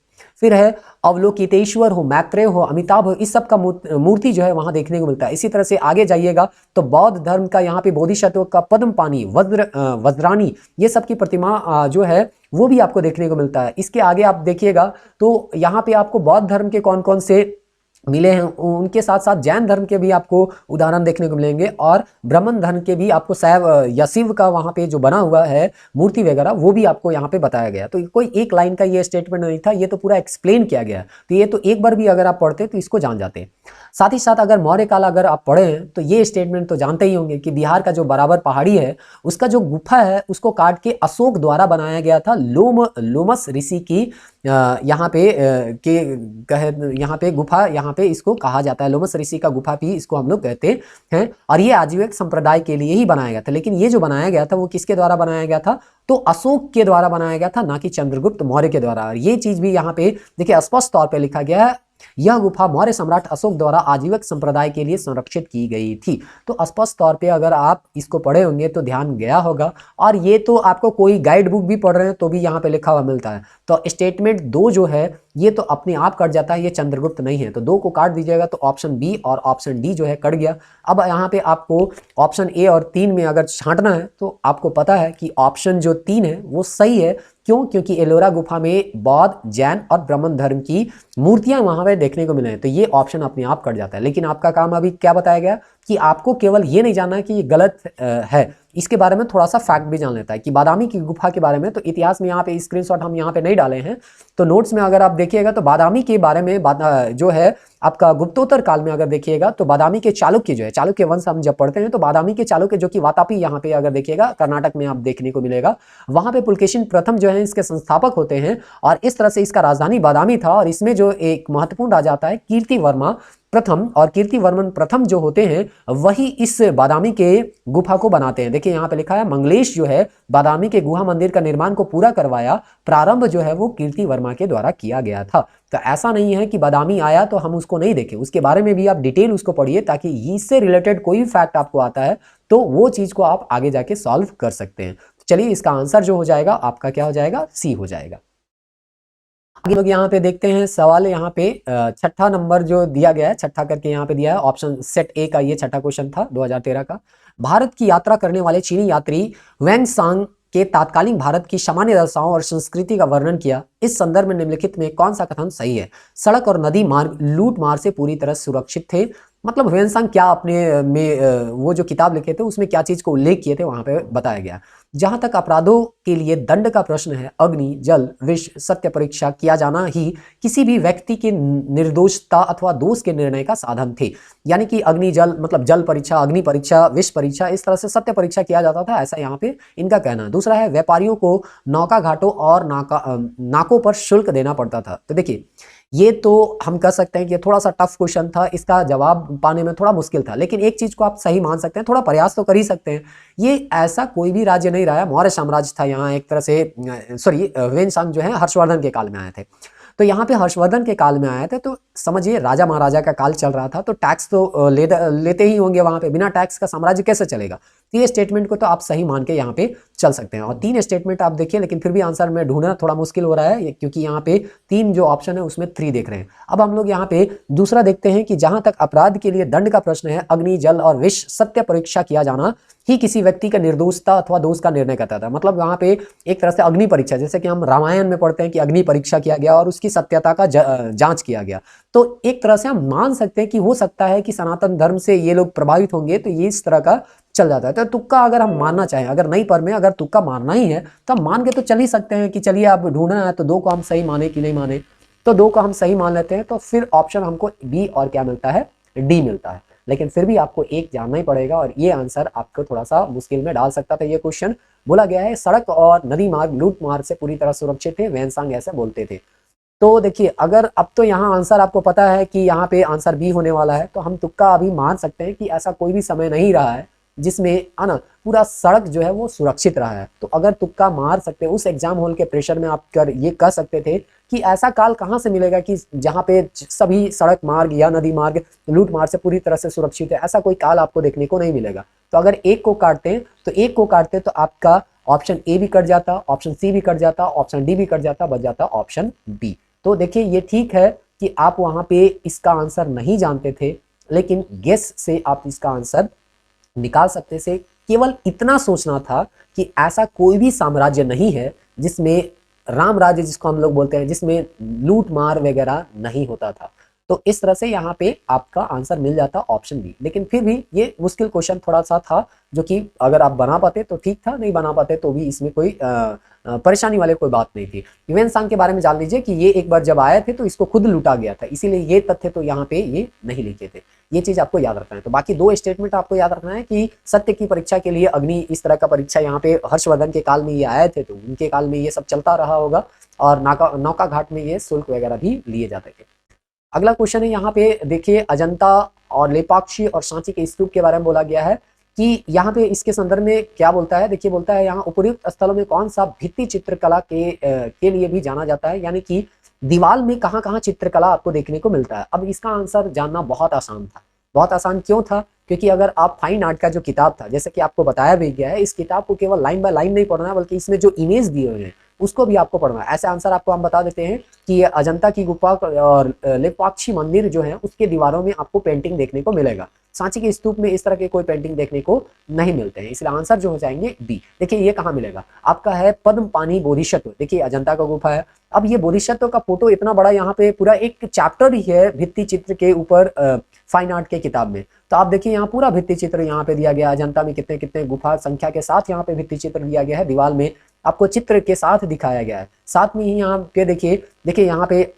फिर है अवलोकितेश्वर हो, मैत्रेय हो, अमिताभ हो, इस सब का मूर्ति जो है वहां देखने को मिलता है। इसी तरह से आगे जाइएगा तो बौद्ध धर्म का यहाँ पे बोधिसत्व का पद्म पानी, वज्रानी, ये सब की प्रतिमा जो है वो भी आपको देखने को मिलता है। इसके आगे आप देखिएगा तो यहाँ पे आपको बौद्ध धर्म के कौन कौन से मिले हैं, उनके साथ साथ जैन धर्म के भी आपको उदाहरण देखने को मिलेंगे और ब्राह्मण धर्म के भी आपको शैव या शिव का वहाँ पे जो बना हुआ है मूर्ति वगैरह वो भी आपको यहाँ पे बताया गया। तो कोई एक लाइन का ये स्टेटमेंट नहीं था, ये तो पूरा एक्सप्लेन किया गया। तो ये तो एक बार भी अगर आप पढ़ते तो इसको जान जाते। साथ ही साथ अगर मौर्य काल अगर आप पढ़ें तो ये स्टेटमेंट तो जानते ही होंगे कि बिहार का जो बराबर पहाड़ी है उसका जो गुफा है उसको काट के अशोक द्वारा बनाया गया था। लोमस ऋषि की यहाँ पे गुफा, यहाँ पे इसको कहा जाता है लोमस ऋषि का गुफा भी इसको हम लोग कहते हैं। और ये आजीविक संप्रदाय के लिए ही बनाया गया था। लेकिन ये जो बनाया गया था वो किसके द्वारा बनाया गया था? तो अशोक के द्वारा बनाया गया था, ना कि चंद्रगुप्त मौर्य के द्वारा। और ये चीज भी यहाँ पे देखिए स्पष्ट तौर पे लिखा गया है, यह गुफा मौर्य सम्राट अशोक द्वारा आजीविक संप्रदाय के लिए संरक्षित की गई थी। तो स्पष्ट तौर पे अगर आप इसको पढ़े होंगे तो ध्यान गया होगा। और ये तो आपको कोई गाइड बुक भी पढ़ रहे हैं तो भी यहाँ पे लिखा हुआ मिलता है। तो स्टेटमेंट 2 जो है ये तो अपने आप कट जाता है, ये चंद्रगुप्त नहीं है। तो 2 को काट दीजिएगा तो ऑप्शन बी और ऑप्शन डी जो है कट गया। अब यहाँ पे आपको ऑप्शन ए और 3 में अगर छांटना है तो आपको पता है कि ऑप्शन जो 3 है वो सही है। क्यों? क्योंकि एलोरा गुफा में बौद्ध, जैन और ब्राह्मण धर्म की मूर्तियां वहां पे देखने को मिले हैं। तो ये ऑप्शन अपने आप कट जाता है। लेकिन आपका काम अभी क्या बताया गया कि आपको केवल ये नहीं जानना है कि ये गलत है, इसके बारे में थोड़ा सा फैक्ट भी जान लेता है कि बादामी की गुफा के बारे में। तो इतिहास में यहाँ पे स्क्रीनशॉट हम यहाँ पे नहीं डाले हैं, तो नोट्स में अगर आप देखिएगा तो बादामी के बारे में जो है आपका गुप्तोत्तर काल में अगर देखिएगा तो बादामी के चालुक्य जो है, चालुक्य वंश हम जब पढ़ते हैं तो बादामी के चालुक्य जो कि वातापी यहाँ पे अगर देखिएगा कर्नाटक में आप देखने को मिलेगा, वहां पे पुलकेशिन प्रथम जो है इसके संस्थापक होते हैं। और इस तरह से इसका राजधानी बादामी था। और इसमें जो एक महत्वपूर्ण राजा आता है कीर्तिवर्मा प्रथम, और कीर्तिवर्मन प्रथम जो होते हैं वही इस बादामी के गुफा को बनाते हैं। देखिए यहाँ पे लिखा है मंगलेश जो है बादामी के गुहा मंदिर का निर्माण को पूरा करवाया, प्रारंभ जो है वो कीर्तिवर्मा के द्वारा किया गया था। तो ऐसा नहीं है कि बादामी आया तो हम उसको नहीं देखें, उसके बारे में भी आप डिटेल उसको पढ़िए ताकि इससे रिलेटेड कोई भी फैक्ट आपको आता है तो वो चीज को आप आगे जाके सॉल्व कर सकते हैं। चलिए इसका आंसर जो हो जाएगा आपका क्या हो जाएगा? सी हो जाएगा। आगे लोग यहाँ पे देखते हैं सवाल, यहाँ पे छठा नंबर जो दिया गया है, छठा करके यहाँ पे दिया है ऑप्शन सेट ए का, ये छठा क्वेश्चन था 2013 का। भारत की यात्रा करने वाले चीनी यात्री वैंग सांग के तात्कालिक भारत की सामान्य दशाओं और संस्कृति का वर्णन किया। इस संदर्भ में निम्नलिखित में कौन सा कथन सही है? सड़क और नदी मार्ग लूट मार से पूरी तरह सुरक्षित थे, मतलब ह्वेनसांग क्या अपने में वो जो किताब लिखे थे उसमें क्या चीज़ को उल्लेख किए थे वहाँ पे बताया गया। जहाँ तक अपराधों के लिए दंड का प्रश्न है, अग्नि, जल, विष, सत्य परीक्षा किया जाना ही किसी भी व्यक्ति की निर्दोषता अथवा दोष के निर्णय का साधन थे। यानी कि अग्नि जल मतलब जल परीक्षा, अग्नि परीक्षा, विष परीक्षा, इस तरह से सत्य परीक्षा किया जाता था, ऐसा यहाँ पे इनका कहना है। दूसरा है व्यापारियों को नौका घाटों और नाकों पर शुल्क देना पड़ता था। तो देखिए ये तो हम कह सकते हैं कि थोड़ा सा टफ क्वेश्चन था, इसका जवाब पाने में थोड़ा मुश्किल था, लेकिन एक चीज को आप सही मान सकते हैं, थोड़ा प्रयास तो कर ही सकते हैं। ये ऐसा कोई भी राज्य नहीं रहा है, मौर्य साम्राज्य था यहाँ एक तरह से, सॉरी ह्वेनसांग जो है हर्षवर्धन के काल में आए थे। तो यहाँ पे हर्षवर्धन के काल में आए थे, तो समझिए राजा महाराजा का काल चल रहा था, तो टैक्स तो लेते ही होंगे वहां पे, बिना टैक्स का साम्राज्य कैसे चलेगा। तो ये स्टेटमेंट को तो आप सही मान के यहाँ पे चल सकते हैं। और 3 स्टेटमेंट आप देखिए, लेकिन फिर भी आंसर में ढूंढना थोड़ा मुश्किल हो रहा है क्योंकि यहाँ पे 3 जो ऑप्शन है उसमें 3 देख रहे हैं। अब हम लोग यहाँ पे दूसरा देखते हैं कि जहां तक अपराध के लिए दंड का प्रश्न है, अग्नि, जल और विष सत्य परीक्षा किया जाना ही किसी व्यक्ति का निर्दोषता अथवा दोष का निर्णय करता था। मतलब वहां पे एक तरह से अग्नि परीक्षा, जैसे कि हम रामायण में पढ़ते हैं कि अग्नि परीक्षा किया गया और उसकी सत्यता का जांच किया गया। तो एक तरह से हम मान सकते हैं कि हो सकता है कि सनातन धर्म से ये लोग प्रभावित होंगे, तो ये इस तरह का चल जाता है। तो तुक्का अगर हम मानना चाहें, अगर नहीं पर में अगर तुक्का मारना ही है तो हम मान के तो चल ही सकते हैं कि चलिए अब ढूंढना है तो 2 को हम सही माने कि नहीं माने। तो 2 को हम सही मान लेते हैं, तो फिर ऑप्शन हमको बी और क्या मिलता है, डी मिलता है। लेकिन फिर भी आपको एक जानना ही पड़ेगा और ये आंसर आपको थोड़ा सा मुश्किल में डाल सकता था। ये क्वेश्चन बोला गया है सड़क और नदी मार्ग लूट मार से पूरी तरह सुरक्षित थे, ह्वेनसांग ऐसे बोलते थे। तो देखिए अगर अब तो यहाँ आंसर आपको पता है कि यहाँ पे आंसर बी होने वाला है, तो हम तुक्का अभी मान सकते हैं कि ऐसा कोई भी समय नहीं रहा है जिसमें है ना पूरा सड़क जो है वो सुरक्षित रहा है। तो अगर तुक्का मार सकते हैं, उस एग्जाम हॉल के प्रेशर में आप कर ये कह सकते थे कि ऐसा काल कहाँ से मिलेगा कि जहाँ पे सभी सड़क मार्ग या नदी मार्ग लूट मार से पूरी तरह से सुरक्षित है, ऐसा कोई काल आपको देखने को नहीं मिलेगा। तो अगर एक को काटते हैं तो आपका ऑप्शन ए भी कट जाता, ऑप्शन सी भी कट जाता, ऑप्शन डी भी कट जाता, बच जाता ऑप्शन बी। तो देखिए ये ठीक है कि आप वहां पे इसका आंसर नहीं जानते थे, लेकिन गेस से आप इसका आंसर निकाल सकते थे। केवल इतना सोचना था कि ऐसा कोई भी साम्राज्य नहीं है जिसमें राम राज्य जिसको हम लोग बोलते हैं, जिसमें लूट मार वगैरह नहीं होता था। तो इस तरह से यहाँ पे आपका आंसर मिल जाता ऑप्शन बी। लेकिन फिर भी ये मुश्किल क्वेश्चन थोड़ा सा था, जो कि अगर आप बना पाते तो ठीक था, नहीं बना पाते तो भी इसमें कोई परेशानी वाली कोई बात नहीं थी। ह्वेनसांग के बारे में जान लीजिए कि ये एक बार जब आए थे तो इसको खुद लूटा गया था, इसीलिए ये तथ्य तो यहाँ पे ये नहीं लिखे थे। ये चीज आपको याद रखना है। तो बाकी 2 स्टेटमेंट आपको याद रखना है कि सत्य की परीक्षा के लिए अग्नि, इस तरह का परीक्षा यहाँ पे हर्षवर्धन के काल में ये आए थे, तो उनके काल में ये सब चलता रहा होगा और नौका घाट में ये शुल्क वगैरह भी लिए जाते थे। अगला क्वेश्चन है यहाँ पे देखिए, अजंता और लेपाक्षी और सांची के स्तूप के बारे में बोला गया है कि यहाँ पे इसके संदर्भ में क्या बोलता है। देखिए बोलता है यहाँ उपर्युक्त स्थलों में कौन सा भित्ति चित्रकला के लिए भी जाना जाता है, यानी कि दीवाल में कहाँ कहाँ चित्रकला आपको देखने को मिलता है। अब इसका आंसर जानना बहुत आसान था। बहुत आसान क्यों था? क्योंकि अगर आप फाइन आर्ट का जो किताब था, जैसे कि आपको बताया भी गया है, इस किताब को केवल लाइन बाय लाइन नहीं पढ़ना है, बल्कि इसमें जो इमेज दिए हुए हैं उसको भी आपको पढ़ना है। ऐसे आंसर आपको हम बता देते हैं कि ये अजंता की गुफा और लेपाक्षी मंदिर जो है उसके दीवारों में आपको पेंटिंग देखने को मिलेगा। सांची के स्तूप में इस तरह के कोई पेंटिंग देखने को नहीं मिलते हैं, इसलिए आंसर जो हो जाएंगे बी। देखिए ये कहाँ मिलेगा आपका है, पद्म पानी बोधिसत्व। देखिए अजंता का गुफा है। अब ये बोधिसत्व का फोटो इतना बड़ा, यहाँ पे पूरा एक चैप्टर ही है भित्ति चित्र के ऊपर फाइन आर्ट के किताब में। तो आप देखिए यहाँ पूरा भित्ति चित्र यहाँ पे दिया गया है, अजंता में कितने कितने गुफा संख्या के साथ यहाँ पे भित्ति चित्र दिया गया है, दीवार में आपको चित्र के साथ दिखाया गया है। साथ में ही यहाँ पे देखिए यहाँ पे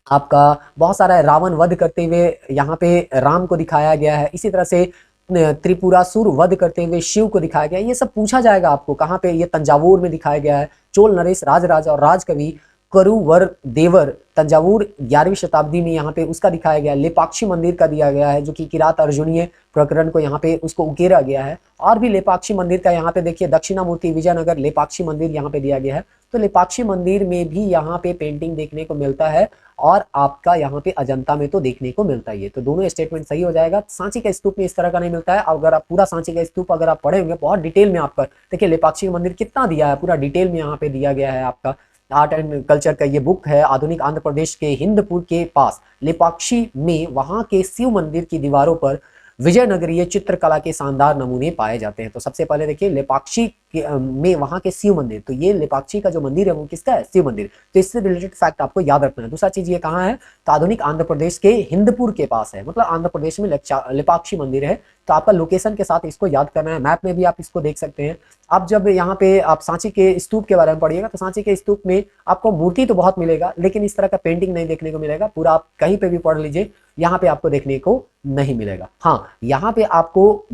आपका बहुत सारा रावण वध करते हुए यहाँ पे राम को दिखाया गया है। इसी तरह से त्रिपुरासुर वध करते हुए शिव को दिखाया गया है। ये सब पूछा जाएगा आपको कहाँ पे, ये तंजावुर में दिखाया गया है। चोल नरेश राजराजा और राजकवि करुवर देवर तंजावुर 11वीं शताब्दी में यहाँ पे उसका दिखाया गया है। लेपाक्षी मंदिर का दिया गया है, जो कि किरात अर्जुनीय प्रकरण को यहाँ पे उसको उकेरा गया है। और भी लेपाक्षी मंदिर का यहाँ पे देखिए, दक्षिणामूर्ति विजयनगर लेपाक्षी मंदिर यहाँ पे दिया गया है। तो लेपाक्षी मंदिर में भी यहाँ पे पेंटिंग देखने को मिलता है और आपका यहाँ पे अजंता में तो देखने को मिलता ही है। तो दोनों स्टेटमेंट सही हो जाएगा। सांची का स्तूप में इस तरह का नहीं मिलता है। अगर आप पूरा सांची का स्तूप अगर आप पढ़ेंगे बहुत डिटेल में आपका, देखिए लेपाक्षी मंदिर कितना दिया है, पूरा डिटेल में यहाँ पे दिया गया है। आपका आर्ट एंड कल्चर का ये बुक है, आधुनिक आंध्र प्रदेश के हिंदपुर के पास लेपाक्षी में वहां के शिव मंदिर की दीवारों पर विजयनगरीय चित्रकला के शानदार नमूने पाए जाते हैं। तो सबसे पहले देखिए लेपाक्षी में वहां के शिव मंदिर, तो ये लेपाक्षी का जो मंदिर है वो किसका है? शिव मंदिर। तो इससे रिलेटेड फैक्ट आपको याद रखना है। दूसरा चीज ये कहाँ है? तो आधुनिक आंध्र प्रदेश के हिंदपुर के पास है, मतलब आंध्र प्रदेश में लेपाक्षी मंदिर है। तो आपका लोकेशन के साथ इसको याद करना है, मैप में भी आप इसको देख सकते हैं। आप जब यहाँ पे आप सांची के स्तूप के बारे में पढ़िएगा तो सांची के स्तूप में आपको मूर्ति तो बहुत मिलेगा, लेकिन इस तरह का पेंटिंग नहीं देखने को मिलेगा। पूरा आप कहीं पे भी पढ़ लीजिए, यहाँ पे आपको देखने को नहीं मिलेगा। हाँ, यहाँ पे आपको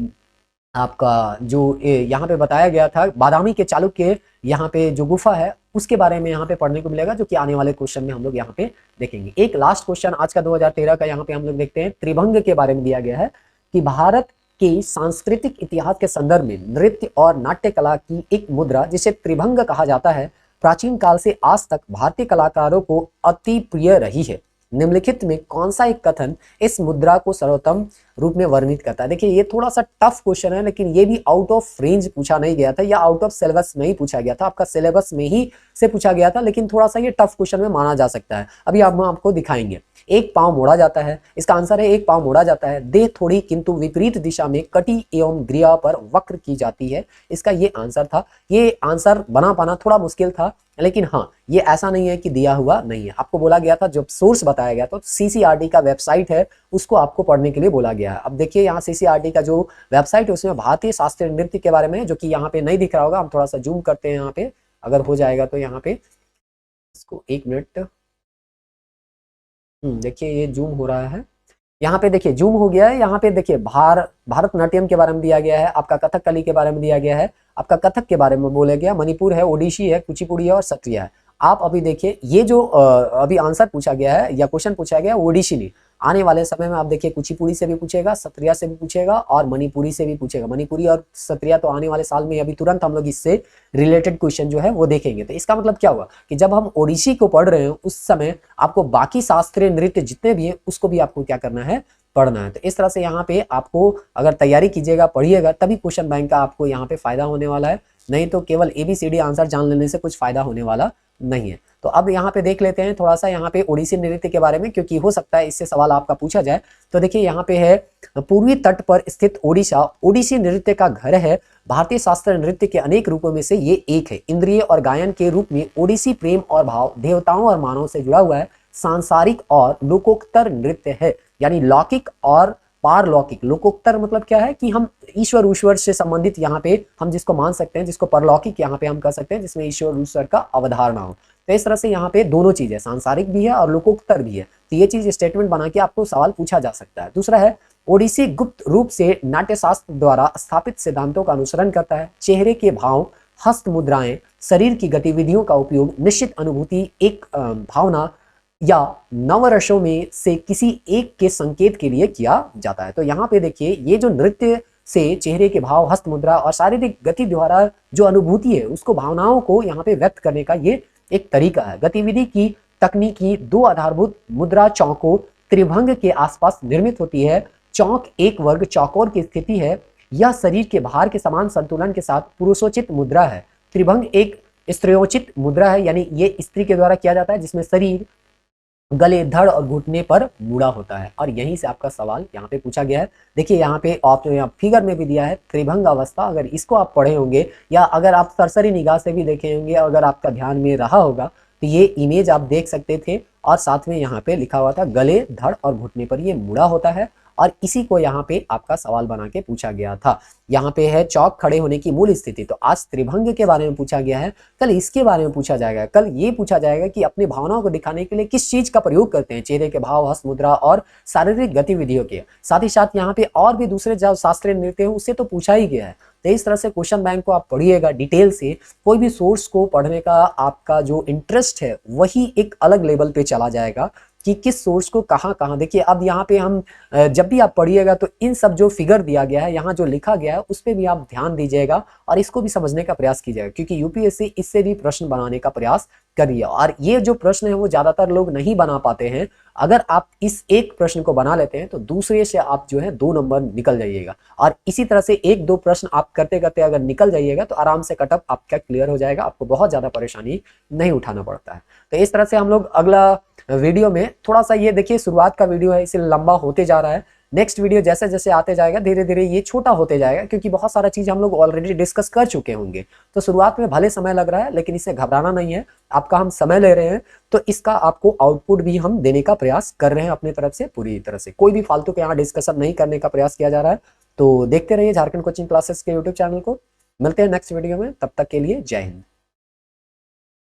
आपका जो यहाँ पे बताया गया था बादामी के चालुक्य यहाँ पे जो गुफा है उसके बारे में यहाँ पे पढ़ने को मिलेगा, जो कि आने वाले क्वेश्चन में हम लोग यहाँ पे देखेंगे। एक लास्ट क्वेश्चन आज का 2013 का यहाँ पे हम लोग देखते हैं, त्रिभंग के बारे में दिया गया है कि भारत के सांस्कृतिक इतिहास के संदर्भ में नृत्य और नाट्य कला की एक मुद्रा जिसे त्रिभंग कहा जाता है प्राचीन काल से आज तक भारतीय कलाकारों को अति प्रिय रही है। निम्नलिखित में कौन सा एक कथन इस मुद्रा को सर्वोत्तम रूप में वर्णित करता है? देखिए ये थोड़ा सा टफ क्वेश्चन है, लेकिन ये भी आउट ऑफ रेंज पूछा नहीं गया था या आउट ऑफ सिलेबस नहीं पूछा गया था, आपका सिलेबस में ही से पूछा गया था, लेकिन थोड़ा सा ये टफ क्वेश्चन में माना जा सकता है। अभी हम आपको दिखाएंगे। एक पांव मोड़ा जाता है, इसका आंसर है एक पांव मोड़ा जाता है। देह थोड़ी किंतु विपरीत दिशा में कटी एवं ग्रिया पर वक्र की जाती है, इसका ये आंसर था। ये आंसर बना पाना थोड़ा मुश्किल था, लेकिन हाँ ये ऐसा नहीं है कि दिया हुआ नहीं है। आपको बोला गया था, जब सोर्स बताया गया तो CCRT का वेबसाइट है उसको आपको पढ़ने के लिए बोला गया है। अब देखिए यहाँ CCRT का जो वेबसाइट है उसमें भारतीय शास्त्रीय नृत्य के बारे में, जो कि यहाँ पे नहीं दिख रहा होगा, हम थोड़ा सा जूम करते हैं यहाँ पे, अगर हो जाएगा तो यहाँ पे इसको 1 मिनट। देखिए ये जूम हो रहा है, यहाँ पे देखिए जूम हो गया है। यहाँ पे देखिए भारतनाट्यम के बारे में दिया गया है, आपका कथकली के बारे में दिया गया है, आपका कथक के बारे में बोला गया, मणिपुर है, ओडिसी है, कुचिपुड़ी है और सत्रिय है। आप अभी देखिए ये जो अभी आंसर पूछा गया है या क्वेश्चन पूछा गया है ओडिसी नहीं, आने वाले समय में आप देखिए कुचिपुड़ी से भी पूछेगा, सत्रिया से भी पूछेगा और मणिपुरी से भी पूछेगा। मणिपुरी और सत्रिया तो आने वाले साल में अभी तुरंत हम लोग इससे रिलेटेड क्वेश्चन जो है वो देखेंगे। तो इसका मतलब क्या हुआ कि जब हम ओडिसी को पढ़ रहे हैं उस समय आपको बाकी शास्त्रीय नृत्य जितने भी हैं उसको भी आपको क्या करना है? पढ़ना है। तो इस तरह से यहाँ पे आपको अगर तैयारी कीजिएगा, पढ़िएगा, तभी क्वेश्चन बैंक का आपको यहाँ पे फायदा होने वाला है, नहीं तो केवल ABCD आंसर जान लेने से कुछ फायदा होने वाला नहीं है। तो अब यहाँ पे देख लेते हैं थोड़ा सा यहाँ पे ओडिसी नृत्य के बारे में, क्योंकि हो सकता है इससे सवाल आपका पूछा जाए। तो देखिए यहाँ पे है पूर्वी तट पर स्थित ओडिशा ओडिसी नृत्य का घर है। भारतीय शास्त्रीय नृत्य के अनेक रूपों में से ये एक है। इंद्रिय और गायन के रूप में ओडिसी प्रेम और भाव, देवताओं और मानव से जुड़ा हुआ है, सांसारिक और लोकोत्तर नृत्य है, यानी लौकिक और पारलौकिक। लोकोत्तर मतलब क्या है कि हम ईश्वर से संबंधित यहाँ पे हम जिसको मान सकते हैं, जिसको परलौकिक यहाँ पे हम कह सकते हैं, जिसमें ईश्वर का अवधारणा हो। तो इस तरह से यहाँ पे दोनों चीज है, सांसारिक भी है और लोकोत्तर भी है। तो ये चीज स्टेटमेंट बना के आपको सवाल पूछा जा सकता है। दूसरा है ओडिसी गुप्त रूप से नाट्यशास्त्र द्वारा स्थापित सिद्धांतों का अनुसरण करता है। चेहरे के भाव, हस्त मुद्राएं, शरीर की गतिविधियों का उपयोग निश्चित अनुभूति, एक भावना या नवरसों में से किसी एक के संकेत के लिए किया जाता है। तो यहाँ पे देखिए ये जो नृत्य से चेहरे के भाव, हस्त मुद्रा और शारीरिक गति द्वारा जो अनुभूति है उसको, भावनाओं को यहाँ पे व्यक्त करने का ये एक तरीका है। गतिविधि की तकनीकी 2 आधारभूत मुद्रा चौकों त्रिभंग के आसपास निर्मित होती है। चौक एक वर्ग चौकोर की स्थिति है। यह शरीर के भार के समान संतुलन के साथ पुरुषोचित मुद्रा है। त्रिभंग एक स्त्रियोचित मुद्रा है, यानी ये स्त्री के द्वारा किया जाता है, जिसमें शरीर गले, धड़ और घुटने पर मुड़ा होता है। और यहीं से आपका सवाल यहाँ पे पूछा गया है। देखिए यहाँ पे फिगर में भी दिया है त्रिभंग अवस्था। अगर इसको आप पढ़े होंगे या अगर आप सरसरी निगाह से भी देखे होंगे, अगर आपका ध्यान में रहा होगा तो ये इमेज आप देख सकते थे। और साथ में यहाँ पे लिखा हुआ था गले, धड़ और घुटने पर ये मुड़ा होता है, और इसी को यहाँ पे आपका सवाल बना के पूछा गया था। यहाँ पे है चौक खड़े होने की मूल स्थिति। तो आज त्रिभंग के बारे में पूछा गया है, कल इसके बारे में पूछा जाएगा। कल ये पूछा जाएगा कि अपनी भावनाओं को दिखाने के लिए किस चीज का प्रयोग करते हैं, चेहरे के भाव, हस्त मुद्रा और शारीरिक गतिविधियों के। साथ ही साथ यहाँ पे और भी दूसरे जो शास्त्रीय नृत्य है उससे तो पूछा ही गया है। तो इस तरह से क्वेश्चन बैंक को आप पढ़िएगा डिटेल से। कोई भी सोर्स को पढ़ने का आपका जो इंटरेस्ट है वही एक अलग लेवल पे चला जाएगा कि किस सोर्स को कहाँ कहाँ। देखिए अब यहाँ पे हम जब भी आप पढ़िएगा तो इन सब जो फिगर दिया गया है, यहाँ जो लिखा गया है उस पर भी आप ध्यान दीजिएगा और इसको भी समझने का प्रयास कीजिएगा, क्योंकि यूपीएससी इससे भी प्रश्न बनाने का प्रयास करिए। और ये जो प्रश्न है वो ज्यादातर लोग नहीं बना पाते हैं। अगर आप इस एक प्रश्न को बना लेते हैं तो दूसरे से आप जो है 2 नंबर निकल जाइएगा। और इसी तरह से 1-2 प्रश्न आप करते करते अगर निकल जाइएगा तो आराम से कटअप आपका क्लियर हो जाएगा, आपको बहुत ज्यादा परेशानी नहीं उठाना पड़ता है। तो इस तरह से हम लोग अगला वीडियो में थोड़ा सा, ये देखिए शुरुआत का वीडियो है, इसे लंबा होते जा रहा है, नेक्स्ट वीडियो जैसे जैसे आते जाएगा धीरे धीरे ये छोटा होते जाएगा, क्योंकि बहुत सारा चीज हम लोग ऑलरेडी डिस्कस कर चुके होंगे। तो शुरुआत में भले समय लग रहा है, लेकिन इसे घबराना नहीं है, आपका हम समय ले रहे हैं, तो इसका आपको आउटपुट भी हम देने का प्रयास कर रहे हैं अपनी तरफ से पूरी तरह से। कोई भी फालतू के यहाँ डिस्कशन नहीं करने का प्रयास किया जा रहा है। तो देखते रहिए झारखंड कोचिंग क्लासेस के यूट्यूब चैनल को। मिलते हैं नेक्स्ट वीडियो में, तब तक के लिए जय हिंद।